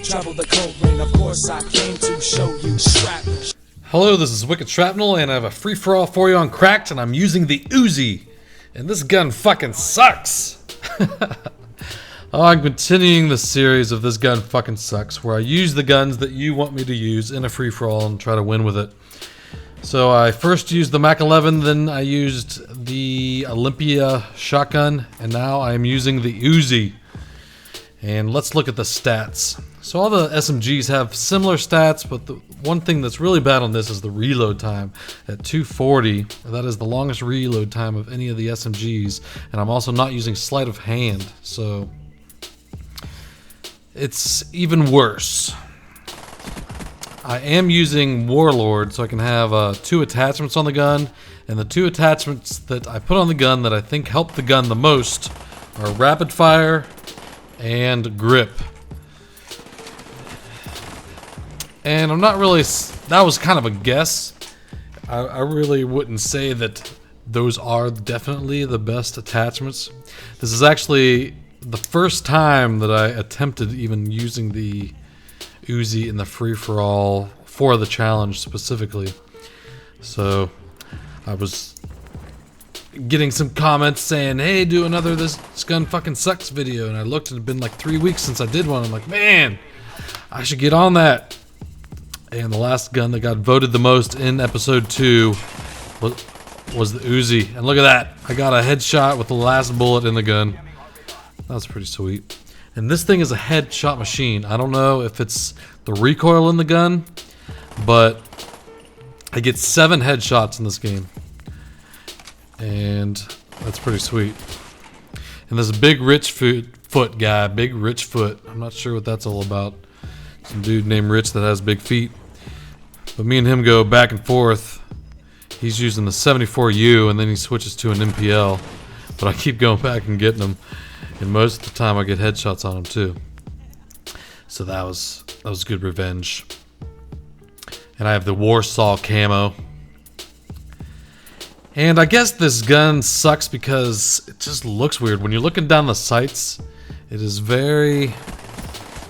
travel the cold lane. Of course I came to show you shrapnel. Hello, this is Wicked Shrapnel, and I have a free-for-all for you on Cracked, and I'm using the UZI. And this gun fucking sucks! I'm continuing the series of This Gun Fucking Sucks, where I use the guns that you want me to use in a free-for-all and try to win with it. So I first used the Mac 11, then I used the Olympia shotgun, and now I'm using the UZI. And let's look at the stats. So all the SMGs have similar stats, but the one thing that's really bad on this is the reload time at 240. That is the longest reload time of any of the SMGs, and I'm also not using sleight of hand, so it's even worse. I am using Warlord, so I can have 2 attachments on the gun, and the 2 attachments that I put on the gun that I think help the gun the most are rapid fire and grip. And I'm not really, that was kind of a guess. I really wouldn't say that those are definitely the best attachments. This is actually the first time that I attempted even using the UZI in the free-for-all for the challenge specifically. So I was getting some comments saying, hey, do another This Gun Fucking Sucks video, and I looked and it had been like 3 weeks since I did one. I'm like, man, I should get on that. And the last gun that got voted the most in episode 2 was the UZI. And look at that, I got a headshot with the last bullet in the gun. That was pretty sweet. And this thing is a headshot machine. I don't know if it's the recoil in the gun, but I get 7 headshots in this game. And that's pretty sweet. And there's a big rich foot guy, big rich foot. I'm not sure what that's all about. Some dude named Rich that has big feet. But me and him go back and forth. He's using the 74U and then he switches to an MPL. But I keep going back and getting him. And most of the time I get headshots on him too. So that was good revenge. And I have the Warsaw camo. And I guess this gun sucks because it just looks weird. When you're looking down the sights, it is very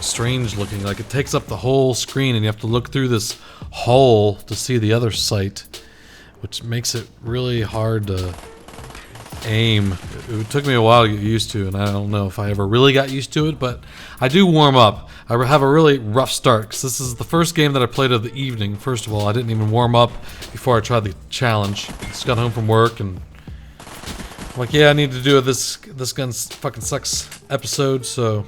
strange looking. Like it takes up the whole screen and you have to look through this hole to see the other sight, which makes it really hard to aim. It took me a while to get used to, and I don't know if I ever really got used to it, but I do warm up. I have a really rough start because this is the first game that I played of the evening. First of all, I didn't even warm up before I tried the challenge. Just got home from work and I'm like, yeah, I need to do This Gun Fucking Sucks episode, so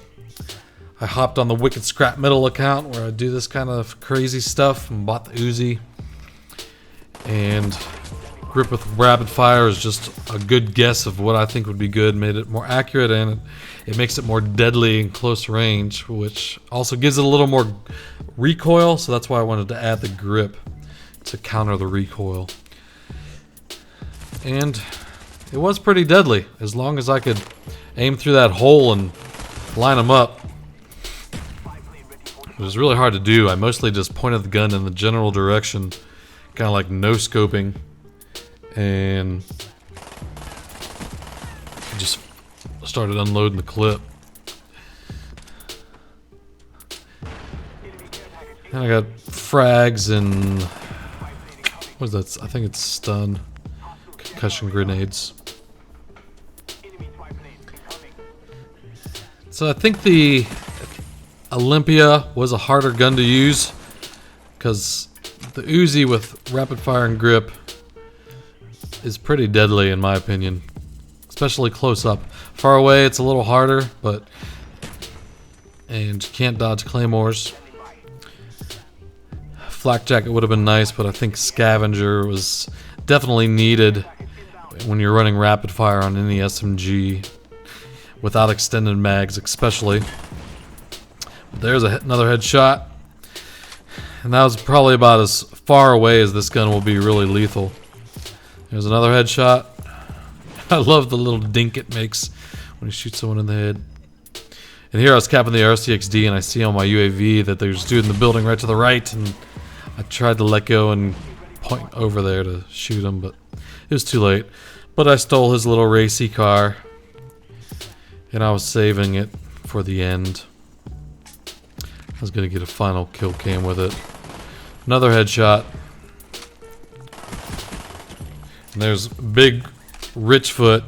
I hopped on the Wicked Scrap Metal account where I do this kind of crazy stuff and bought the UZI. And grip with rapid fire is just a good guess of what I think would be good. Made it more accurate and it makes it more deadly in close range, which also gives it a little more recoil, so that's why I wanted to add the grip to counter the recoil. And it was pretty deadly as long as I could aim through that hole and line them up. It was really hard to do. I mostly just pointed the gun in the general direction, kind of like no-scoping, and just started unloading the clip. And I got frags and what is that? I think it's stun, concussion grenades. So I think the Olympia was a harder gun to use because the UZI with rapid fire and grip is pretty deadly in my opinion, especially close up. Far away it's a little harder, and you can't dodge claymores. Flak jacket would have been nice, but I think scavenger was definitely needed when you're running rapid fire on any SMG without extended mags especially. There's another headshot, and that was probably about as far away as this gun will be really lethal. There's another headshot. I love the little dink it makes when you shoot someone in the head. And here I was capping the RCXD and I see on my UAV that there's a dude in the building right to the right, and I tried to let go and point over there to shoot him, but it was too late. But I stole his little racy car, and I was saving it for the end. I was gonna get a final kill cam with it. Another headshot. And there's big Richfoot.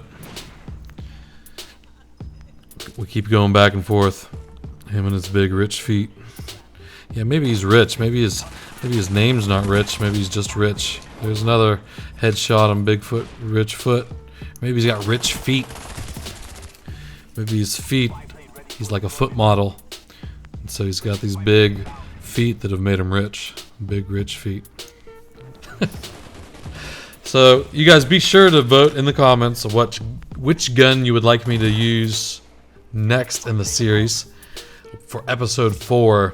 We keep going back and forth. Him and his big rich feet. Yeah, maybe he's rich. Maybe his name's not Rich. Maybe he's just rich. There's another headshot on Bigfoot, Richfoot. Maybe he's got rich feet. Maybe his feet, he's like a foot model. And so he's got these big feet that have made him rich. Big rich feet. So you guys be sure to vote in the comments of which gun you would like me to use next in the series for episode 4.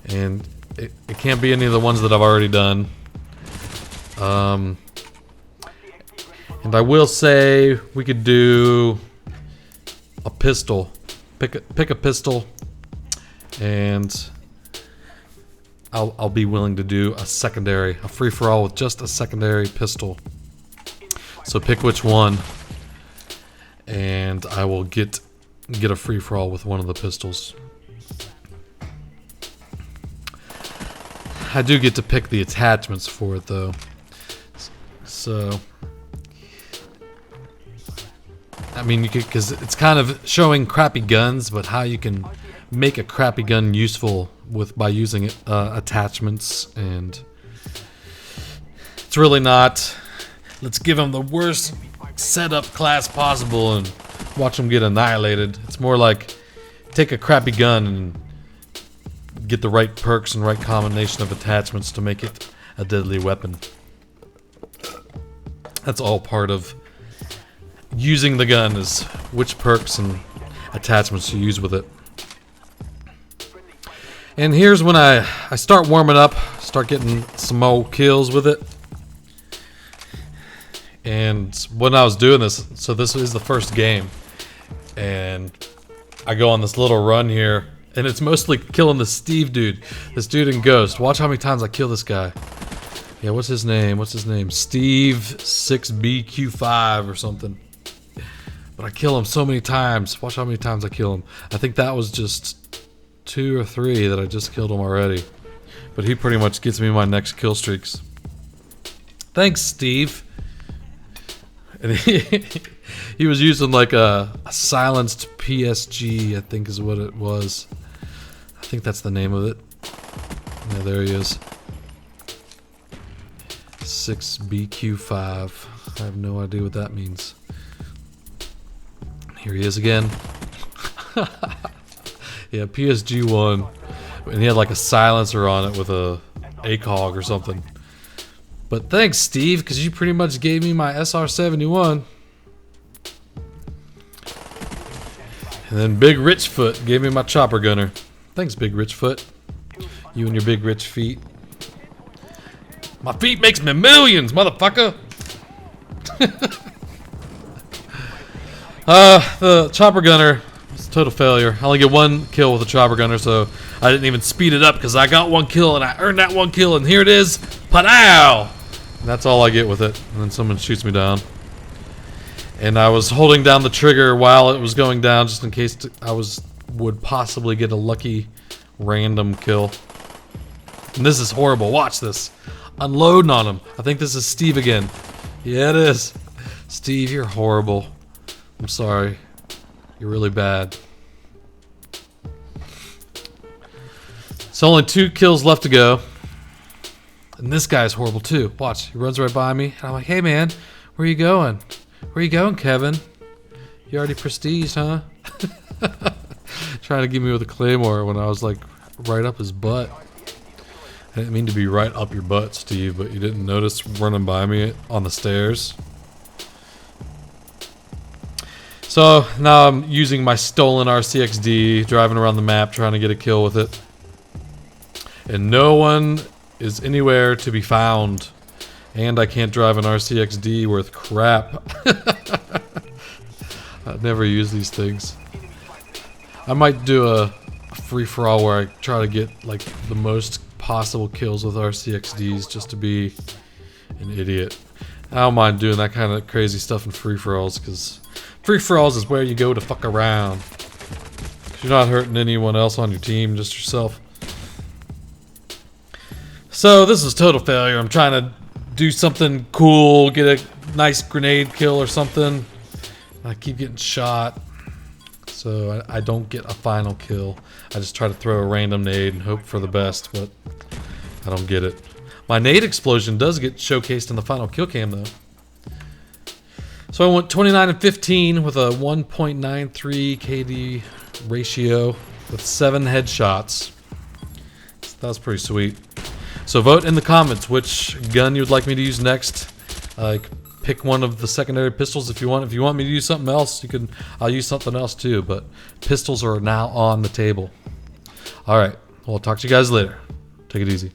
And it can't be any of the ones that I've already done. And I will say we could do a pistol. Pick a pistol, and I'll be willing to do a free for all with just a secondary pistol. So pick which one, and I will get a free for all with one of the pistols. I do get to pick the attachments for it though. So I mean, you could, because it's kind of showing crappy guns, but how you can make a crappy gun useful by using attachments, and it's really not. Let's give them the worst setup class possible and watch them get annihilated. It's more like take a crappy gun and get the right perks and right combination of attachments to make it a deadly weapon. That's all part of using the gun, is which perks and attachments you use with it. And here's when I start warming up, start getting some more kills with it. And when I was doing this, so this is the first game, and I go on this little run here, and it's mostly killing the Steve dude, this dude in Ghost. Watch how many times I kill this guy. Yeah, what's his name? Steve 6BQ5 or something. But I kill him so many times. Watch how many times I kill him. I think that was just 2 or 3 that I just killed him already. But he pretty much gets me my next kill streaks. Thanks, Steve. And he was using like a silenced PSG, I think is what it was. I think that's the name of it. Yeah, there he is. 6BQ5. I have no idea what that means. Here he is again. Yeah, PSG1. And he had like a silencer on it with a ACOG or something. But thanks, Steve, because you pretty much gave me my SR-71. And then Big Richfoot gave me my chopper gunner. Thanks, Big Richfoot. You and your big rich feet. My feet makes me millions, motherfucker! The chopper gunner was a total failure. I only get 1 kill with the chopper gunner, so I didn't even speed it up because I got 1 kill and I earned that 1 kill, and here it is. Padow! And that's all I get with it. And then someone shoots me down. And I was holding down the trigger while it was going down just in case would possibly get a lucky random kill. And this is horrible. Watch this. Unloading on him. I think this is Steve again. Yeah, it is. Steve, you're horrible. I'm sorry. You're really bad. So only 2 kills left to go. And this guy's horrible too. Watch, he runs right by me. And I'm like, hey man, where you going? Where you going, Kevin? You already prestige, huh? Trying to get me with a claymore when I was like right up his butt. I didn't mean to be right up your butt, Steve, but you didn't notice running by me on the stairs. So now I'm using my stolen RCXD, driving around the map trying to get a kill with it. And no one is anywhere to be found. And I can't drive an RCXD worth crap. I've never used these things. I might do a free-for-all where I try to get like the most possible kills with RCXDs just to be an idiot. I don't mind doing that kind of crazy stuff in free-for-alls, because free-for-alls is where you go to fuck around. You're not hurting anyone else on your team, just yourself. So this is total failure. I'm trying to do something cool, get a nice grenade kill or something. I keep getting shot, so I don't get a final kill. I just try to throw a random nade and hope for the best, but I don't get it. My nade explosion does get showcased in the final kill cam though. So I went 29 and 15 with a 1.93 KD ratio with 7 headshots. So that was pretty sweet. So vote in the comments which gun you would like me to use next. Pick one of the secondary pistols if you want. If you want me to use something else, I'll use something else too. But pistols are now on the table. All right. Well, I'll talk to you guys later. Take it easy.